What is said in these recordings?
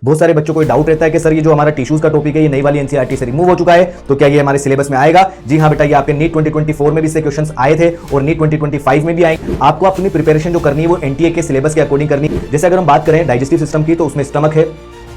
बहुत सारे बच्चों को डाउट रहता है कि सर ये जो हमारा टिश्यूज का टॉपिक है ये नई वाली एनसीईआरटी से रिमूव हो चुका है, तो क्या ये हमारे सिलेबस में आएगा? जी हाँ बेटा, ये आपके नीट 2024 में भी इससे क्वेश्चंस आए थे और नीट 2025 में भी आएंगे। आपको अपनी प्रिपरेशन जो करनी है वो एनटीए के सिलेबस के अकॉर्डिंग करनी है। जैसे अगर हम बात करें डाइजेस्टिव सिस्टम की, तो उसमें स्टमक है,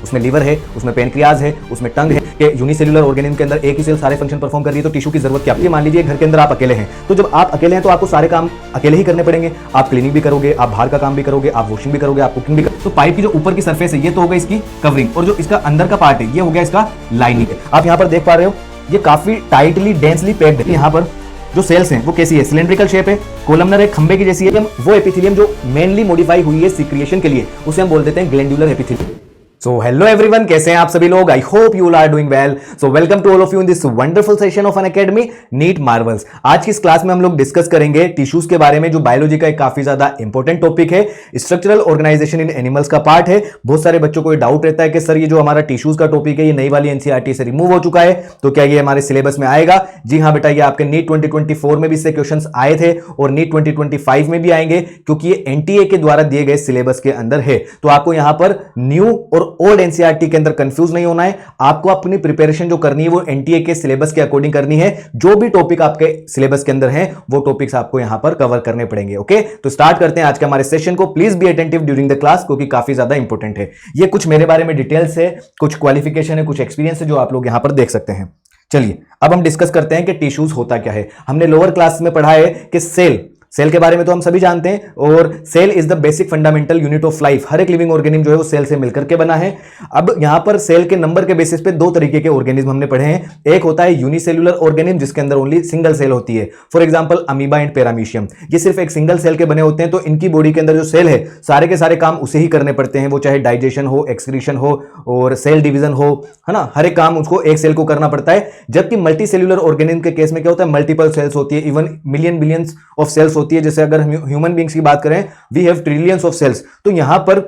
उसमें लीवर है, उसमें पेनक्रियाज है, उसमें टंग है कि यूनिसेल्युलर ऑर्गेनिज्म के अंदर एक ही सेल सारे फंक्शन परफॉर्म कर रही है, तो टिश्यू की जरूरत क्या है? मान लीजिए घर के अंदर आप अकेले हैं, तो जब आप अकेले हैं तो आपको सारे काम अकेले ही करने पड़ेंगे। आप क्लीनिंग भी करोगे, आप बाहर का काम भी करोगे, आप वॉशिंग भी करोगे, आप कुकिंग भी करोगे। तो पाइप की जो ऊपर की सरफेस है ये तो होगा इसकी कवरिंग, और जो इसका अंदर का पार्ट है ये हो गया इसका लाइनिंग। आप यहाँ पर देख पा रहे हो ये काफी टाइटली डेंसली पैक्ड है। यहाँ पर जो सेल्स हैं वो कैसी है? सिलेंड्रिकल शेप है, कोलमनर है, खंबे की जैसी है। वो एपिथेलियम जो मेनली मॉडिफाई हुई है सिक्रिएशन के लिए, उसे हम बोल देते हैं glandular epithelium. So hello everyone, कैसे हैं आप सभी लोग? I hope you are doing well. So welcome to all of you in this wonderful session of Unacademy NEET Marvels. आज की इस क्लास में हम लोग डिस्कस करेंगे टिश्यूज के बारे में, जो बायोलॉजी का एक काफी ज्यादा इंपॉर्टेंट टॉपिक है, स्ट्रक्चरल ऑर्गेनाइजेशन इन एनिमल्स का पार्ट है। बहुत सारे बच्चों को डाउट रहता है कि सर ये जो हमारा टिश्यूज का टॉपिक है ये नई वाली एनसीईआरटी से रिमूव हो चुका है, तो क्या ये हमारे सिलेबस में आएगा? जी हाँ बेटा, ये आपके नीट 2024 में भी इससे क्वेश्चंस आए थे और नीट 2025 में भी आएंगे, क्योंकि ये एनटीए के द्वारा दिए गए सिलेबस के अंदर है। तो आपको यहां पर न्यू और ओल्ड एनसीईआरटी के अंदर कंफ्यूज नहीं होना है। आपको अपनी प्रिपरेशन जो करनी है वो एनटीए के सिलेबस के अकॉर्डिंग करनी है। जो भी टॉपिक आपके सिलेबस के अंदर है वो टॉपिक्स आपको यहां पर कवर करने पड़ेंगे। ओके, तो स्टार्ट करते हैं आज के हमारे सेशन को। Please be attentive during the class, क्योंकि काफी ज्यादा इंपॉर्टेंट है। ये कुछ मेरे बारे में डिटेल्स है, कुछ क्वालिफिकेशन है, कुछ एक्सपीरियंस है जो आप लोग यहां पर देख सकते हैं। चलिए अब हम डिस्कस करते हैं कि टिश्यूज होता क्या है। हमने लोअर क्लास में पढ़ा है कि सेल के बारे में तो हम सभी जानते हैं, और cell is the basic fundamental unit of life. हर एक लिविंग ऑर्गेनिज्म जो है वो सेल से मिलकर के बना है। अब यहां पर सेल के नंबर के बेसिस पे दो तरीके के ऑर्गेनिज्म हमने पढ़े हैं। एक होता है यूनिसेल्युलर ऑर्गेनिज्म, जिसके अंदर ओनली सिंगल सेल होती है। For example amoeba and paramecium, ये सिर्फ एक सिंगल सेल के बने होते हैं, तो इनकी बॉडी के अंदर जो सेल है सारे के सारे काम उसे ही करने पड़ते हैं। वो चाहे डाइजेशन हो, एक्सक्रीशन हो और सेल डिवीजन हो, है ना, हर एक काम उसको एक सेल को करना पड़ता है। जबकि मल्टी सेल्युलर ऑर्गेनिज्म के केस में क्या होता है? मल्टीपल सेल्स होती है, even million billions of cells होती है। जैसे अगर ह्यूमन बींग्स की बात करें, we have trillions of cells, तो यहां पर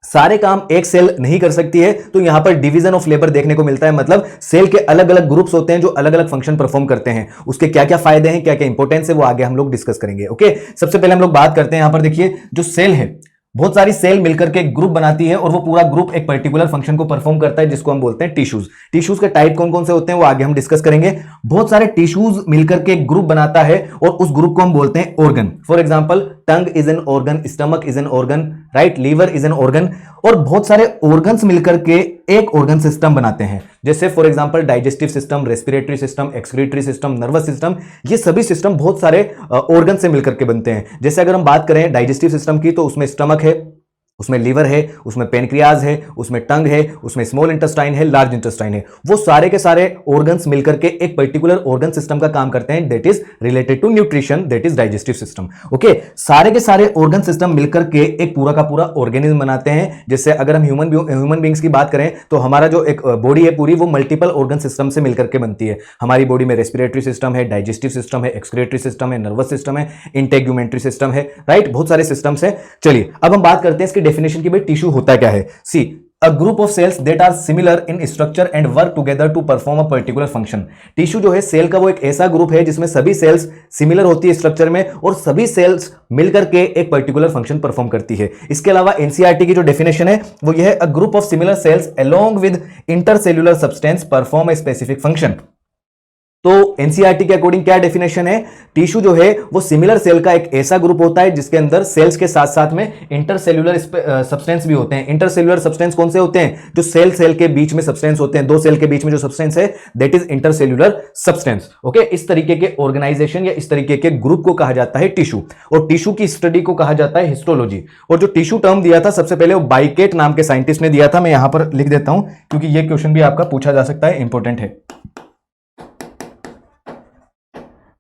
सारे काम एक सेल नहीं कर सकती है, तो यहां पर डिवीजन ऑफ लेबर देखने को मिलता है। मतलब सेल के अलग अलग ग्रुप्स होते हैं जो अलग अलग फंक्शन परफॉर्म करते हैं। उसके क्या क्या फायदे हैं, क्या क्या इंपॉर्टेंस है, वो आगे हम लोग डिस्कस करेंगे। ओके, सबसे पहले हम लोग बात करते हैं, यहां पर देखिए जो सेल है, बहुत सारी सेल मिलकर के एक ग्रुप बनाती है और वो पूरा ग्रुप एक पर्टिकुलर फंक्शन को परफॉर्म करता है, जिसको हम बोलते हैं टिश्यूज। टिश्यूज के टाइप कौन कौन से होते हैं वो आगे हम डिस्कस करेंगे। बहुत सारे टिश्यूज मिलकर के एक ग्रुप बनाता है और उस ग्रुप को हम बोलते हैं organ. For example tongue is an organ, stomach is an organ, right, liver is an organ. और बहुत सारे ऑर्गन्स मिलकर के एक ऑर्गन सिस्टम बनाते हैं। जैसे for example digestive system, respiratory system, excretory system, nervous system, ये सभी सिस्टम बहुत सारे ऑर्गन से मिलकर के बनते हैं। जैसे अगर हम बात करें डाइजेस्टिव सिस्टम की, तो उसमें स्टमक है, उसमें लीवर है, उसमें पेनक्रियाज है, उसमें टंग है, उसमें स्मॉल इंटेस्टाइन है, लार्ज इंटेस्टाइन है। वो सारे के सारे ऑर्गन्स मिलकर के एक पर्टिकुलर ऑर्गन सिस्टम का काम करते हैं, that is related to nutrition, that is digestive system. Okay, सारे के सारे ऑर्गन सिस्टम मिलकर के एक पूरा का पूरा ऑर्गेनिज्म बनाते हैं। जैसे अगर हम ह्यूमन बींग्स की बात करें, तो हमारा जो एक बॉडी है पूरी, वो मल्टीपल ऑर्गन सिस्टम से मिलकर के बनती है। हमारी बॉडी में रेस्पिरेटरी सिस्टम है, डाइजेस्टिव सिस्टम है, एक्सक्रीटरी सिस्टम है, नर्वस सिस्टम है, इंटेग्यूमेंट्री सिस्टम है, राइट, बहुत सारे सिस्टम्स है। चलिए अब हम बात करते हैं इसकी डेफिनेशन की। भाई टिश्यू होता क्या है? सी A group of cells that are similar in structure and work together to perform a particular function। Tissue जो है सेल का वो एक ऐसा ग्रुप है जिसमें सभी सेल्स सिमिलर होती है स्ट्रक्चर में और सभी सेल्स मिलकर के एक पर्टिकुलर फंक्शन परफॉर्म करती है। इसके अलावा एनसीईआरटी की जो डेफिनेशन है वो यह है, a group of similar sales along with intercellular substance perform a specific function. तो एनसीईआरटी के अकॉर्डिंग क्या डेफिनेशन है? टिश्यू जो है वो सिमिलर सेल का एक ऐसा ग्रुप होता है जिसके अंदर सेल्स के साथ साथ में इंटरसेल्युलर सब्सटेंस भी होते हैं। इंटरसेल्युलर सब्सटेंस कौन से होते हैं? जो सेल के बीच में सब्सटेंस होते हैं, दो सेल के बीच में जो सब्सटेंस है that is intercellular substance. Okay, इस तरीके के ऑर्गेनाइजेशन या इस तरीके के ग्रुप को कहा जाता है टिश्यू, और टिश्यू की स्टडी को कहा जाता है हिस्टोलॉजी। और जो टिश्यू टर्म दिया था सबसे पहले वो बाइकेट नाम के साइंटिस्ट ने दिया था। मैं यहां पर लिख देता हूं क्योंकि यह क्वेश्चन भी आपका पूछा जा सकता है, इंपॉर्टेंट है।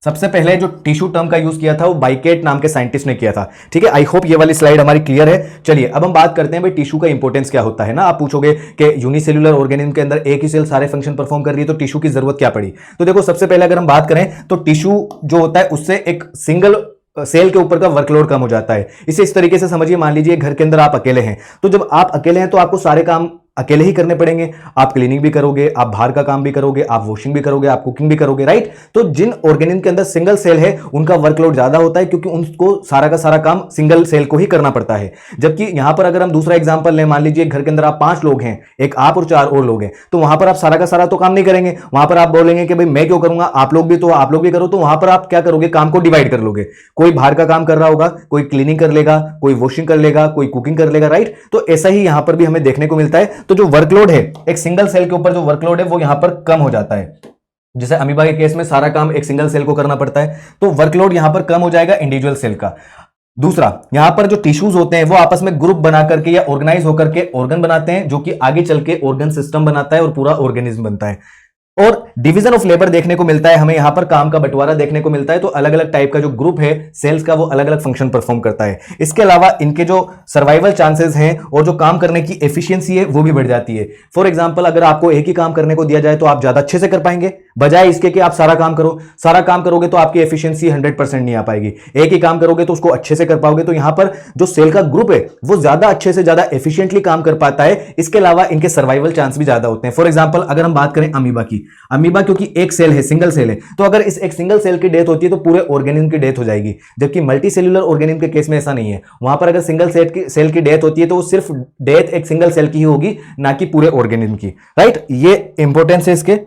सबसे पहले जो टिश्यू टर्म का यूज किया था वो बाइकेट नाम के साइंटिस्ट ने किया था। ठीक है, आई होप ये वाली स्लाइड हमारी क्लियर है। चलिए अब हम बात करते हैं भाई टिश्यू का इंपॉर्टेंस क्या होता है ना। आप पूछोगे कि यूनिसेल्युलर ऑर्गेनिज्म के अंदर एक ही सेल सारे फंक्शन परफॉर्म कर रही है, तो टिश्यू की जरूरत क्या पड़ी? तो देखो, सबसे पहले अगर हम बात करें तो टिश्यू जो होता है उससे एक सिंगल सेल के ऊपर का वर्कलोड कम हो जाता है। इसे इस तरीके से समझिए, मान लीजिए घर के अंदर आप अकेले हैं, तो जब आप अकेले हैं तो आपको सारे काम अकेले ही करने पड़ेंगे। आप क्लीनिंग भी करोगे, आप बाहर का काम भी करोगे, आप वॉशिंग भी करोगे, आप कुकिंग भी करोगे, राइट। तो जिन ऑर्गेनिज्म के अंदर सिंगल सेल है उनका वर्कलोड ज्यादा होता है, क्योंकि उनको सारा का सारा काम सिंगल सेल को ही करना पड़ता है। जबकि यहां पर अगर हम दूसरा एग्जांपल लें, मान लीजिए घर के अंदर आप 5 लोग हैं, एक आप और 4 और लोग हैं, तो वहां पर आप सारा का सारा तो काम नहीं करेंगे। वहां पर आप बोलेंगे कि भाई मैं क्यों करूंगा, आप लोग भी तो आप लोग भी करो। तो वहां पर आप क्या करोगे, काम को डिवाइड कर लोगे। कोई बाहर का काम कर रहा होगा, कोई क्लीनिंग कर लेगा, कोई वॉशिंग कर लेगा, कोई कुकिंग कर लेगा, राइट। तो ऐसा ही यहां पर भी हमें देखने को मिलता है। तो जो वर्कलोड है एक सिंगल सेल के ऊपर, जो वर्कलोड है वो यहां पर कम हो जाता है। जैसे अमीबा के केस में सारा काम एक सिंगल सेल को करना पड़ता है, तो वर्कलोड यहां पर कम हो जाएगा इंडिविजुअल सेल का। दूसरा, यहां पर जो टिश्यूज होते हैं वो आपस में ग्रुप बना करके या ऑर्गेनाइज होकर के ऑर्गन बनाते हैं, जो कि आगे चल के ऑर्गन सिस्टम बनाता है और पूरा ऑर्गेनिज्म बनता है। और डिवीजन ऑफ लेबर देखने को मिलता है हमें, यहां पर काम का बंटवारा देखने को मिलता है। तो अलग अलग टाइप का जो ग्रुप है सेल्स का, वो अलग अलग फंक्शन परफॉर्म करता है। इसके अलावा इनके जो सर्वाइवल चांसेस हैं और जो काम करने की एफिशिएंसी है वो भी बढ़ जाती है। फॉर एग्जांपल, अगर आपको एक ही काम करने को दिया जाए तो आप ज्यादा अच्छे से कर पाएंगे, बजाय इसके कि आप सारा काम करो। सारा काम करोगे तो आपकी एफिशिएंसी 100% नहीं आ पाएगी। एक ही काम करोगे तो उसको अच्छे से कर पाओगे। तो यहां पर जो सेल का ग्रुप है वो ज्यादा अच्छे से ज्यादा एफिशिएंटली काम कर पाता है। इसके अलावा इनके सर्वाइवल चांस भी ज्यादा होते हैं। फॉर एग्जांपल, अगर हम बात करें अमीबा की, अमीबा क्योंकि एक सेल है, सिंगल सेल है, तो अगर इस एक सिंगल सेल की डेथ होती है तो पूरे ऑर्गेनिज्म की डेथ हो जाएगी। जबकि मल्टी सेल्यूलर ऑर्गेनिज्म के केस में ऐसा नहीं है। वहां पर अगर सिंगल सेल की डेथ होती है तो वो सिर्फ डेथ एक सिंगल सेल की ही होगी, ना कि पूरे ऑर्गेनिज्म की, राइट। ये इंपॉर्टेंस है इसके।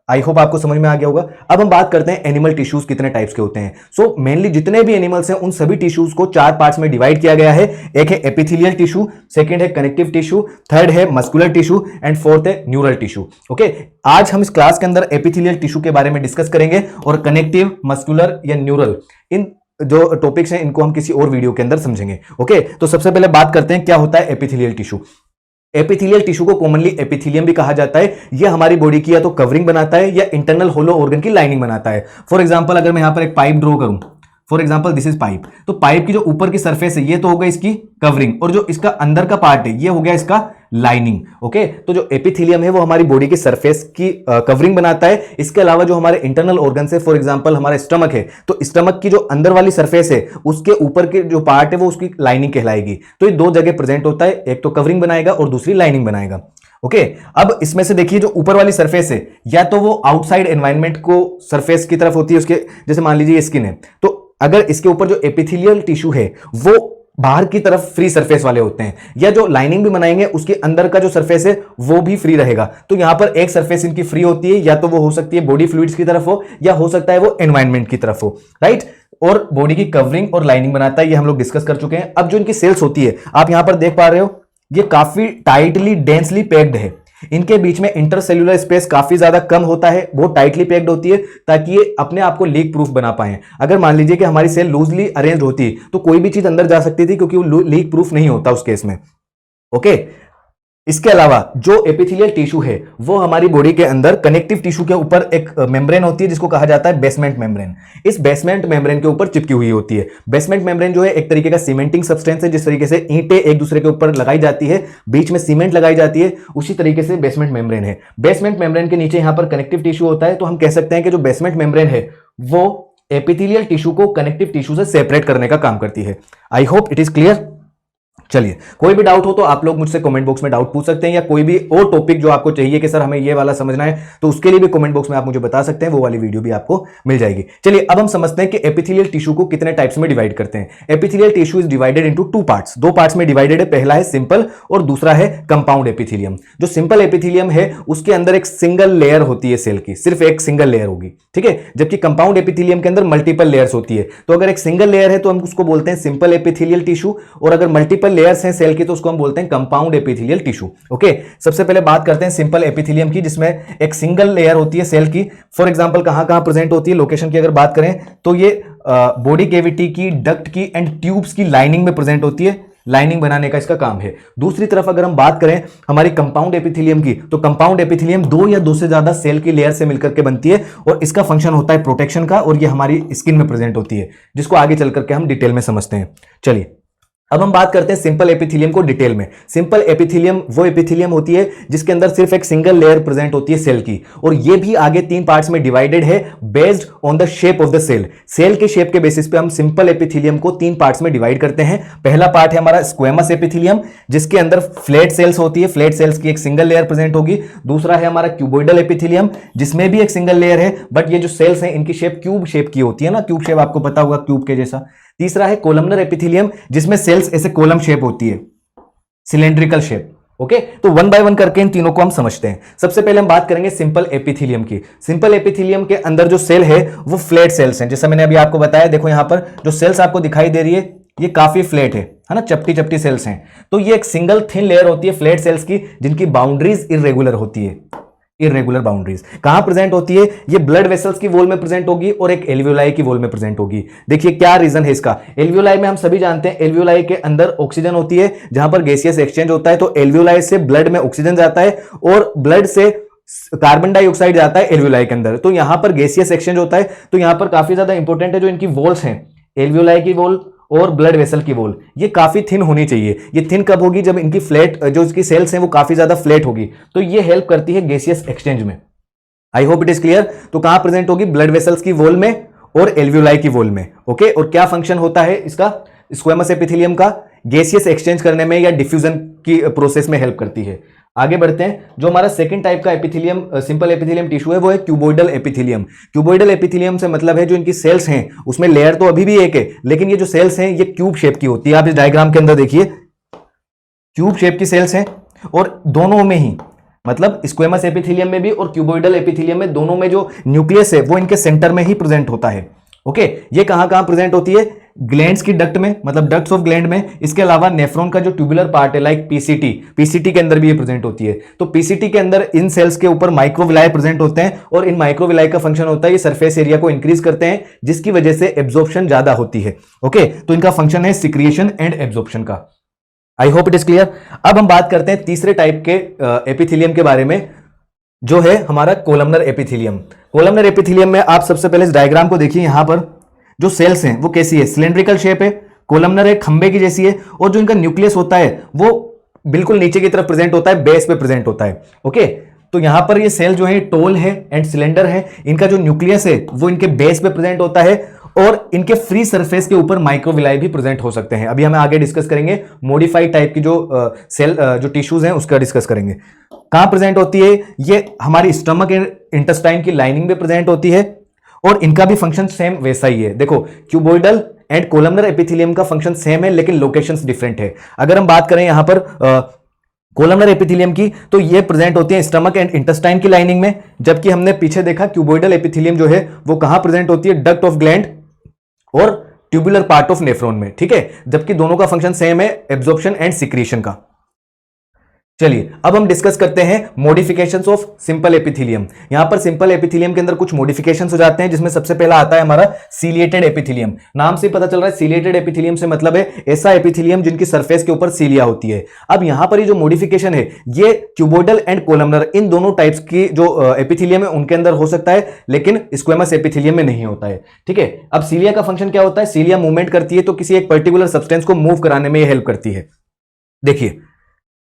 आई होप आपको समझ में आ गया होगा। अब हम बात करते हैं एनिमल टिश्यूज कितने टाइप्स के होते हैं। सो मेनली जितने भी एनिमल्स हैं उन सभी टिश्यूज को 4 पार्ट्स में डिवाइड किया गया है। एक है एपिथेलियल टिश्यू, सेकंड है कनेक्टिव टिश्यू, थर्ड है मस्कुलर टिश्यू एंड फोर्थ है न्यूरल टिश्यू। ओके, आज हम इस क्लास के अंदर एपिथेलियल टिश्यू के बारे में डिस्कस करेंगे और कनेक्टिव, मस्कुलर या न्यूरल, इन जो टॉपिक्स हैं इनको हम किसी और वीडियो के अंदर समझेंगे। ओके, तो सबसे पहले बात करते हैं क्या होता है एपिथेलियल टिश्यू। एपिथेलियल टिश्यू को कॉमनली एपिथेलियम भी कहा जाता है। यह हमारी बॉडी की या तो कवरिंग बनाता है या इंटरनल होलो ऑर्गन की लाइनिंग बनाता है। फॉर एग्जांपल, अगर मैं यहां पर एक पाइप ड्रॉ करूं, for example this is pipe, तो पाइप की जो ऊपर की सरफेस है ये तो होगा इसकी कवरिंग, और जो इसका अंदर का पार्ट है ये हो गया इसका लाइनिंग। ओके, तो जो एपिथेलियम है वो हमारी बॉडी की सरफेस की कवरिंग बनाता है। इसके अलावा जो हमारे इंटरनल ऑर्गन है, फॉर एग्जांपल हमारा स्टमक है, तो स्टमक की जो अंदर वाली सरफेस है उसके ऊपर के जो पार्ट है वो उसकी लाइनिंग कहलाएगी। तो ये दो जगह प्रेजेंट होता है, एक तो कवरिंग बनाएगा और दूसरी लाइनिंग बनाएगा। ओके, अब इसमें से देखिए जो ऊपर वाली सरफेस है या तो वो आउटसाइड एनवायरनमेंट को सरफेस की तरफ होती है उसके, जैसे मान लीजिए स्किन है, तो अगर इसके ऊपर जो एपिथेलियल टिश्यू है वो बाहर की तरफ फ्री सरफेस वाले होते हैं, या जो लाइनिंग भी बनाएंगे उसके अंदर का जो सरफेस है वो भी फ्री रहेगा। तो यहां पर एक सरफेस इनकी फ्री होती है, या तो वो हो सकती है बॉडी फ्लूइड्स की तरफ हो या हो सकता है वो एनवायरनमेंट की तरफ हो, राइट। और बॉडी की कवरिंग और लाइनिंग बनाता है, ये हम लोग डिस्कस कर चुके हैं। अब जो इनकी सेल्स होती है आप यहां पर देख पा रहे हो, ये काफी टाइटली डेंसली पैक्ड है। इनके बीच में इंटरसेल्यूलर स्पेस काफी ज्यादा कम होता है, बहुत टाइटली पैक्ड होती है ताकि ये अपने आप को लीक प्रूफ बना पाए। अगर मान लीजिए कि हमारी सेल लूजली अरेंज होती तो कोई भी चीज अंदर जा सकती थी, क्योंकि वो लीक प्रूफ नहीं होता उस केस में। ओके, इसके अलावा जो एपिथेलियल टिश्यू है वो हमारी बॉडी के अंदर कनेक्टिव टिश्यू के ऊपर एक मेम्ब्रेन होती है जिसको कहा जाता है बेसमेंट मेम्ब्रेन। इस बेसमेंट मेम्ब्रेन के ऊपर चिपकी हुई होती है। बेसमेंट मेम्ब्रेन जो है एक तरीके का सीमेंटिंग सब्सटेंस है, जिस तरीके से ईंटें एक दूसरे के ऊपर लगाई जाती है, बीच में सीमेंट लगाई जाती है, उसी तरीके से बेसमेंट मेम्ब्रेन है। बेसमेंट मेम्ब्रेन के नीचे यहां पर कनेक्टिव टिश्यू होता है। तो हम कह सकते हैं कि जो बेसमेंट मेम्ब्रेन है वो एपिथेलियल टिश्यू को कनेक्टिव टिश्यू से सेपरेट करने का काम करती है। I hope it is clear. चलिए, कोई भी डाउट हो तो आप लोग मुझसे कमेंट बॉक्स में डाउट पूछ सकते हैं, या कोई भी और टॉपिक जो आपको चाहिए कि सर हमें ये वाला समझना है, तो उसके लिए भी कमेंट बॉक्स में आप मुझे बता सकते हैं, वो वाली वीडियो भी आपको मिल जाएगी। चलिए, अब हम समझते हैं कि एपिथेलियल टिश्यू को कितने टाइप्स में डिवाइड करते हैं। Epithelial tissue is divided into 2 parts, 2 parts में डिवाइडेड है। पहला है सिंपल और दूसरा है कंपाउंड एपिथेलियम। जो सिंपल एपिथेलियम है उसके अंदर एक सिंगल लेयर होती है सेल की, सिर्फ एक सिंगल लेयर होगी, ठीक है। जबकि कंपाउंड एपिथेलियम के अंदर मल्टीपल लेयर्स होती है। तो अगर एक सिंगल लेयर है तो हम उसको बोलते हैं सिंपल एपिथेलियल टिश्यू, और अगर मल्टीपल लेयर्स हैं सेल की तो उसको हम बोलते हैं कंपाउंड एपिथेलियल टिश्यू। ओके, सबसे पहले बात करते हैं सिंपल एपिथेलियम की, जिसमें एक सिंगल लेयर होती है सेल की। फॉर एग्जांपल कहां कहां प्रेजेंट होती है, लोकेशन की अगर बात करें तो ये बॉडी कैविटी की, डक्ट की एंड ट्यूब्स की लाइनिंग में प्रेजेंट होती है। लाइनिंग बनाने का इसका काम है। दूसरी तरफ अगर हम बात करें हमारी कंपाउंड एपिथेलियम की, तो कंपाउंड एपिथेलियम 2 या 2 से ज्यादा सेल की लेयर से मिलकर के बनती है, और इसका फंक्शन होता है प्रोटेक्शन का, और ये हमारी स्किन में प्रेजेंट होती है, जिसको आगे चल करके हम डिटेल में समझते हैं। चलिए, अब हम बात करते हैं सिंपल एपिथेलियम को डिटेल में। सिंपल एपिथेलियम वो एपिथेलियम होती है जिसके अंदर सिर्फ एक सिंगल लेयर प्रेजेंट होती है सेल की, और ये भी आगे 3 पार्ट्स में डिवाइडेड है based on the shape of the cell. Cell के शेप के बेसिस पे हम सिंपल एपिथेलियम को 3 पार्ट्स में डिवाइड करते हैं। पहला पार्ट है हमारा स्क्वेमस एपिथेलियम, जिसके अंदर फ्लैट सेल्स होती है, फ्लैट सेल्स की एक सिंगल लेयर प्रेजेंट होगी। दूसरा है हमारा क्यूबॉइडल एपिथेलियम, जिसमें भी एक सिंगल लेयर है, बट ये जो सेल्स हैं इनकी शेप क्यूब शेप की होती है ना, क्यूब शेप आपको पता होगा, क्यूब के जैसा। तीसरा है कोलमनर एपिथेलियम, जिसमें सेल्स ऐसे कॉलम शेप होती है, सिलेंड्रिकल शेप। ओके, तो वन बाय वन करके इन तीनों को हम समझते हैं। सबसे पहले हम बात करेंगे सिंपल एपिथेलियम की। सिंपल एपिथेलियम के अंदर जो सेल है वो फ्लैट सेल्स हैं, जैसा मैंने अभी आपको बताया। देखो यहां पर जो सेल्स आपको दिखाई दे रही है ये काफी फ्लैट है ना, चपटी चपटी सेल्स हैं। तो ये एक सिंगल थिन लेयर होती है फ्लैट सेल्स की, जिनकी बाउंड्रीज इरेगुलर होती है। इरेगुलर बाउंड्रीज कहां प्रेजेंट होती है? ये ब्लड वेसल्स की वॉल में प्रेजेंट होगी और एक एल्वियोलाई की वॉल में प्रेजेंट होगी। देखिए क्या रीजन है इसका। एल्वियोलाई में हम सभी जानते हैं एल्वियोलाई के अंदर ऑक्सीजन होती है, जहां पर गैसियस एक्सचेंज होता है, तो एल्वियोलाई से ब्लड में ऑक्सीजन जाता है और ब्लड से कार्बन डाइऑक्साइड जाता है एल्वियोलाई के अंदर। तो यहां पर गैसियस एक्सचेंज होता है। तो यहां पर काफी ज्यादा इंपॉर्टेंट है जो इनकी वॉल्स हैं, एल्वियोलाई की वॉल और ब्लड वेसल की वॉल, ये काफी थिन होनी चाहिए। ये थिन कब होगी? जब इनकी फ्लैट जो इसकी सेल्स हैं वो काफी ज्यादा फ्लैट होगी, तो ये हेल्प करती है गैसियस एक्सचेंज में। I hope it is clear. तो कहां प्रेजेंट होगी? ब्लड वेसल्स की वॉल में और एल्वियोलाई की वॉल में। ओके, और क्या फंक्शन होता है इसका स्क्वेमस एपिथेलियम का? गैसियस एक्सचेंज करने में या डिफ्यूजन की प्रोसेस में हेल्प करती है। आगे बढ़ते हैं। जो हमारा सेकंड टाइप का एपिथेलियम सिंपल एपिथेलियम टिश्यू है वो है क्यूबॉइडल एपिथेलियम। क्यूबॉइडल एपिथेलियम से मतलब है जो इनकी सेल्स हैं उसमें लेयर तो अभी भी एक है, लेकिन ये जो सेल्स हैं ये क्यूब शेप की होती है। आप इस डायग्राम के अंदर देखिए, क्यूब शेप की सेल्स हैं, और दोनों में ही मतलब स्क्वेमस एपिथेलियम में भी और क्यूबॉइडल एपिथेलियम में, दोनों में जो न्यूक्लियस है वो इनके सेंटर में ही प्रेजेंट होता है। ओके, ये कहां कहां प्रेजेंट होती है? ग्लैंड्स की डक्ट में, मतलब डक्ट्स ऑफ ग्लैंड में। इसके अलावा नेफ्रॉन का जो ट्यूबुलर पार्ट है लाइक पीसीटी, पीसीटी के अंदर भी ये प्रेजेंट होती है। तो पीसीटी के अंदर इन सेल्स के ऊपर माइक्रोविलाई प्रेजेंट होते हैं, और इन माइक्रोविलाई का फंक्शन होता है ये सरफेस एरिया को इंक्रीज करते हैं, जिसकी वजह से एब्जॉर्प्शन ज्यादा होती है। ओके, तो इनका फंक्शन है सिक्रिएशन एंड एब्जॉर्प्शन का। I hope it is clear. अब हम बात करते हैं तीसरे टाइप के एपिथेलियम के बारे में, जो है हमारा कोलमनर एपिथेलियम। कोलमनर एपिथेलियम में आप सबसे पहले इस डायग्राम को देखिए, यहां पर जो सेल्स हैं वो कैसी है? सिलेंड्रिकल शेप है, कोलमनर है, खंबे की जैसी है, और जो इनका न्यूक्लियस होता है वो बिल्कुल नीचे की तरफ प्रेजेंट होता है, बेस पे प्रेजेंट होता है। ओके, तो यहां पर ये सेल जो है टोल है एंड सिलेंडर है। इनका जो न्यूक्लियस है वो इनके बेस पे प्रेजेंट होता है, और इनके फ्री सरफेस के ऊपर माइक्रोविलाई भी प्रेजेंट हो सकते हैं। अभी हम आगे डिस्कस करेंगे मॉडिफाइड टाइप की जो सेल जो टिश्यूज हैं उसका डिस्कस करेंगे। कहां प्रेजेंट होती है? ये हमारी स्टमक एंड इंटेस्टाइन की लाइनिंग में प्रेजेंट होती है, और इनका भी फंक्शन सेम वैसा ही है। देखो, क्यूबॉइडल एंड कोलमनर एपिथेलियम का फंक्शन सेम है, लेकिन लोकेशंस डिफरेंट है। अगर हम बात करें यहां पर कोलमनर एपिथेलियम की, तो ये प्रेजेंट होती है स्टमक एंड इंटेस्टाइन की लाइनिंग में, जबकि हमने पीछे देखा क्यूबॉइडल एपिथेलियम जो है वो कहां प्रेजेंट होती है? डक्ट ऑफ ग्लैंड और ट्यूबुलर पार्ट ऑफ नेफ्रॉन में। ठीक है, जबकि दोनों का फंक्शन सेम है, एब्जॉर्प्शन एंड सिक्रीशन का। चलिए अब हम डिस्कस करते हैं मॉडिफिकेशंस ऑफ सिंपल एपिथेलियम। यहां पर सिंपल एपिथेलियम के अंदर कुछ मॉडिफिकेशंस हो जाते हैं, जिसमें सबसे पहला आता है हमारा सीलिएटेड एपिथेलियम। नाम से पता चल रहा है सीलिएटेड एपिथेलियम से मतलब है ऐसा एपिथेलियम जिनकी सरफेस के ऊपर सीलिया होती है। अब यहां पर ये जो मॉडिफिकेशन है ये क्यूबॉइडल एंड कोलमनर इन दोनों टाइप्स की जो एपिथेलियम है उनके अंदर हो सकता है, लेकिन स्क्वेमस एपिथेलियम में नहीं होता है। ठीक है, अब सीलिया का फंक्शन क्या होता है? सीलिया मूवमेंट करती है, तो किसी एक पर्टिकुलर सब्सटेंस को मूव कराने में हेल्प करती है। देखिए,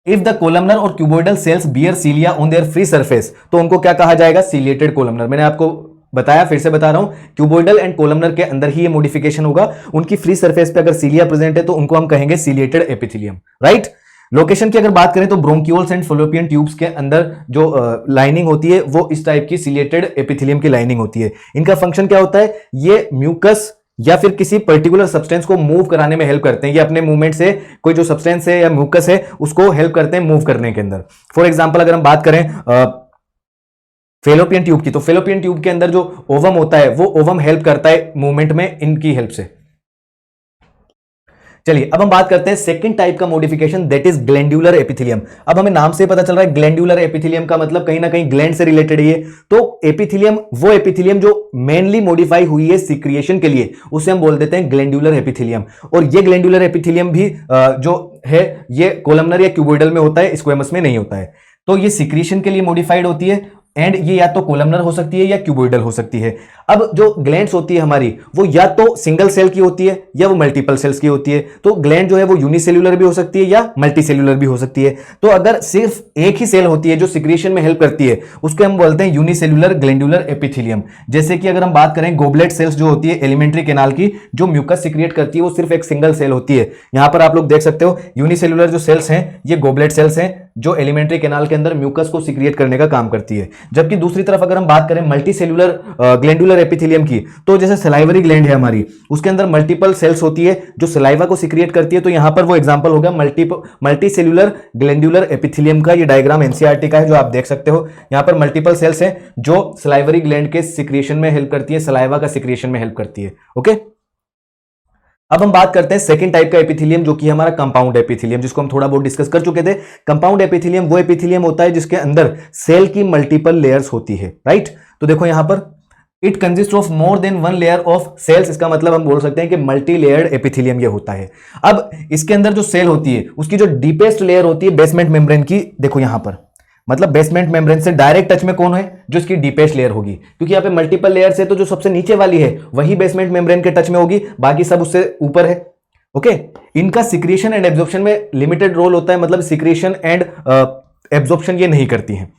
इफ द कोलमनर और cuboidal cells bear cilia on their free surface, तो उनको क्या कहा जाएगा? Ciliated columnar. मैंने आपको बताया, फिर से बता रहा हूं, क्यूबॉइडल एंड कोलमनर के अंदर ही ये मॉडिफिकेशन होगा। उनकी फ्री सरफेस पे अगर सीलिया प्रेजेंट है तो उनको हम कहेंगे सीलिएटेड एपिथेलियम। राइट, लोकेशन की अगर बात करें तो ब्रोंकियोल्स एंड फैलोपियन ट्यूब्स के अंदर जो लाइनिंग होती है वो इस टाइप की सीलिएटेड एपिथेलियम की लाइनिंग होती है। इनका फंक्शन क्या होता है? ये म्यूकस या फिर किसी पर्टिकुलर सब्सटेंस को मूव कराने में हेल्प करते हैं। ये अपने मूवमेंट से कोई जो सब्सटेंस है या म्यूकस है उसको हेल्प करते हैं मूव करने के अंदर। फॉर एग्जांपल अगर हम बात करें फेलोपियन ट्यूब की, तो फेलोपियन ट्यूब के अंदर जो ओवम होता है वो ओवम हेल्प करता है मूवमेंट में इनकी हेल्प से। चलिए अब हम बात करते हैं सेकंड टाइप का modification, that is glandular epithelium. अब हमें नाम से पता चल रहा है ग्लैंडुलर एपिथेलियम का मतलब कहीं ना कहीं ग्लैंड से रिलेटेड है। तो एपिथेलियम वो एपिथेलियम जो मेनली मॉडिफाई हुई है सिक्रिएशन के लिए, उसे हम बोल देते हैं ग्लैंडुलर एपिथेलियम। और ये ग्लैंडुलर एपिथेलियम भी जो है ये कोलमनर या क्यूबॉइडल में होता है, स्क्वेमस में नहीं होता है। तो ये सिक्रीशन के लिए मॉडिफाइड होती है, एंड ये या तो कोलमनर हो सकती है या क्यूबोइडल हो सकती है। अब जो ग्लैंड्स होती है हमारी, वो या तो सिंगल सेल की होती है या वो मल्टीपल सेल्स की होती है। तो ग्लैंड जो है वो यूनिसेल्यूलर भी हो सकती है या मल्टीसेल्यूलर भी हो सकती है। तो अगर सिर्फ एक ही सेल होती है जो सिक्रीशन में हेल्प करती है, उसको हम बोलते हैं यूनिसेल्यूलर ग्लैंडुलर एपिथेलियम। जैसे कि अगर हम बात करें गोबलेट सेल्स जो होती है एलिमेंट्री कैनाल की, जो म्यूकस सिक्रिएट करती है, वो सिर्फ एक सिंगल सेल होती है। यहां पर आप लोग देख सकते हो यूनिसेल्यूलर जो सेल्स हैं ये गोबलेट सेल्स हैं, जो एलिमेंट्री कैनाल के अंदर म्यूकस को सिक्रिएट करने का काम करती है। जबकि दूसरी तरफ अगर हम बात करें मल्टी सेल्यूलर ग्लैंडुलर एपिथेलियम की, तो जैसे सलाइवरी ग्लैंड है हमारी, उसके अंदर मल्टीपल सेल्स होती है जो सलाइवा को सिक्रिएट करती है। तो यहां पर वो एग्जांपल हो गया मल्टी सेल्यूलर ग्लैंडुलर एपिथेलियम का। ये डायग्राम एनसीईआरटी का है जो आप देख सकते हो। यहां पर मल्टीपल सेल्स हैं जो सलाइवरी ग्लैंड के सिक्रिएशन में हेल्प करती है, सलाइवा का सिक्रिएशन में हेल्प करती है। ओके, अब हम बात करते हैं सेकंड टाइप का एपिथेलियम, जो कि हमारा कंपाउंड एपिथेलियम, जिसको हम थोड़ा बहुत डिस्कस कर चुके थे। कंपाउंड एपिथेलियम वो एपिथेलियम होता है जिसके अंदर सेल की मल्टीपल लेयर्स होती है, राइट। तो देखो यहां पर it consist of more than one layer of cells. इसका मतलब हम बोल सकते हैं कि मल्टी लेयर्ड एपिथेलियम ये होता है। अब इसके अंदर जो सेल होती है उसकी जो डीपेस्ट लेयर होती है बेसमेंट मेम्ब्रेन की, देखो यहां पर मतलब बेसमेंट मेम्ब्रेन से डायरेक्ट टच में कौन है, जो इसकी डीपेस्ट लेयर होगी। क्योंकि यहां पे मल्टीपल लेयर्स है तो जो सबसे नीचे वाली है वही बेसमेंट मेम्ब्रेन के टच में होगी, बाकी सब उससे ऊपर है। ओके, इनका सिक्रीशन एंड एब्जॉर्प्शन में लिमिटेड रोल होता है, मतलब सिक्रीशन एंड एब्जॉर्प्शन ये नहीं करती है।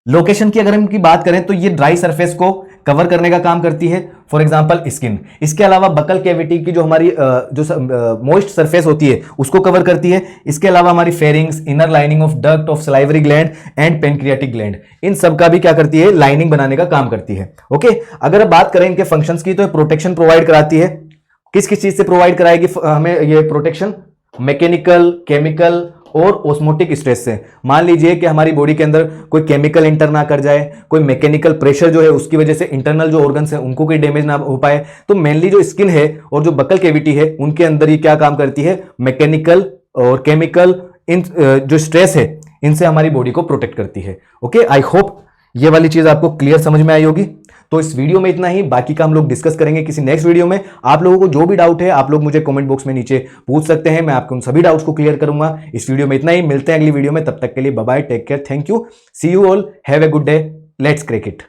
लोकेशन की अगर हम की बात करें तो ये ड्राई सरफेस को कवर करने का काम करती है, फॉर एग्जांपल स्किन। इसके अलावा बकल कैविटी की जो हमारी जो मोइस्ट सरफेस होती है उसको कवर करती है। इसके अलावा हमारी pharynx, inner lining of duct of salivary gland and pancreatic gland, इन सब का भी क्या करती है, लाइनिंग बनाने का काम करती है। ओके, अगर अब बात करें इनके फंक्शंस की तो प्रोटेक्शन प्रोवाइड कराती है। किस किस चीज से प्रोवाइड कराएगी हमें ये प्रोटेक्शन? मैकेनिकल, केमिकल और ऑस्मोटिक स्ट्रेस से। मान लीजिए कि हमारी बॉडी के अंदर कोई केमिकल इंटर ना कर जाए, कोई मैकेनिकल प्रेशर जो है उसकी वजह से इंटरनल जो ऑर्गन्स हैं उनको कोई डैमेज ना हो पाए। तो मेनली जो स्किन है और जो बकल कैविटी है उनके अंदर ये क्या काम करती है, मैकेनिकल और केमिकल इन जो स्ट्रेस है इनसे हमारी बॉडी को प्रोटेक्ट करती है। ओके, आई होप ये वाली चीज आपको क्लियर समझ में आई होगी। तो इस वीडियो में इतना ही, बाकी का हम लोग डिस्कस करेंगे किसी नेक्स्ट वीडियो में। आप लोगों को जो भी डाउट है आप लोग मुझे कमेंट बॉक्स में नीचे पूछ सकते हैं, मैं आपको उन सभी डाउट्स को क्लियर करूंगा। इस वीडियो में इतना ही, मिलते हैं अगली वीडियो में, तब तक के लिए bye bye, take care, thank you, see you all, have a good day, let's crack it.